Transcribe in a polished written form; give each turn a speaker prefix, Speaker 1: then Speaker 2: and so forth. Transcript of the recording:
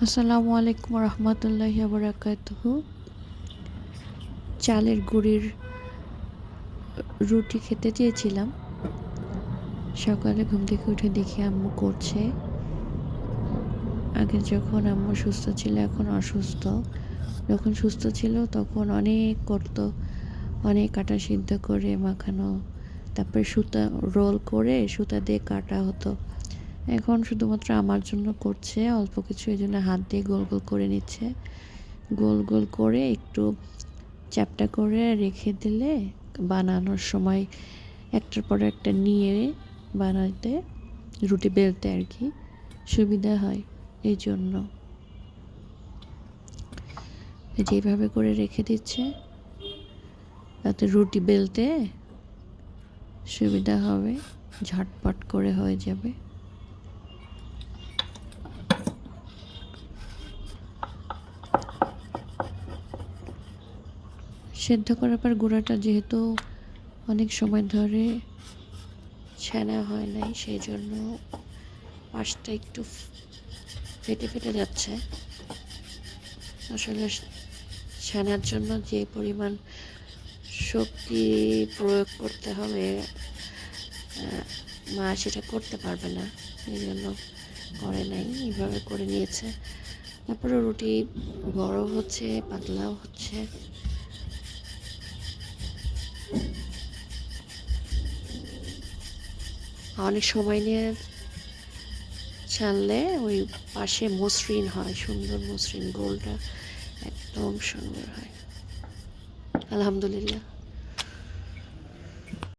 Speaker 1: আসসালামু আলাইকুম রহমতুল্লাহি ওয়া বারাকাতুহু। চালের গুঁড়ির রুটি খেতে চেয়েছিলাম। সকালে ঘুম থেকে উঠে দেখি আম্মু করছে। আগে যখন আম্মু সুস্থ ছিল, এখন অসুস্থ। যখন সুস্থ ছিল তখন অনেক করতো, অনেক আটা সিদ্ধ করে মাখানো, তারপরে সুতা রোল করে সুতা দিয়ে কাটা হতো। এখন শুধুমাত্র আমার জন্য করছে অল্প কিছু, এই জন্য হাত দিয়ে গোল গোল করে নিচ্ছে। গোল গোল করে একটু চ্যাপ্টা করে রেখে দিলে বানানোর সময় একটার পর একটা নিয়ে বানাতে, রুটি বেলতে আর কি সুবিধা হয়। এই জন্য যেভাবে করে রেখে দিচ্ছে, তাতে রুটি বেলতে সুবিধা হবে, ঝটপট করে হয়ে যাবে। সেদ্ধ করার পর গুঁড়াটা যেহেতু অনেক সময় ধরে ছানা হয় নাই, সেই জন্য পাশটা একটু ফেটে ফেটে যাচ্ছে। আসলে ছানার জন্য যে পরিমাণ শক্তি প্রয়োগ করতে হবে, মা সেটা করতে পারবে না, এই জন্য করে নাই, এইভাবে করে নিয়েছে। তারপরে রুটি বড় হচ্ছে, পাতলাও হচ্ছে। অনেক সময় নিয়ে ছানলে ওই পাশে মসৃণ হয়, সুন্দর মসৃণ, গোলটা একদম সুন্দর হয়। আলহামদুলিল্লাহ।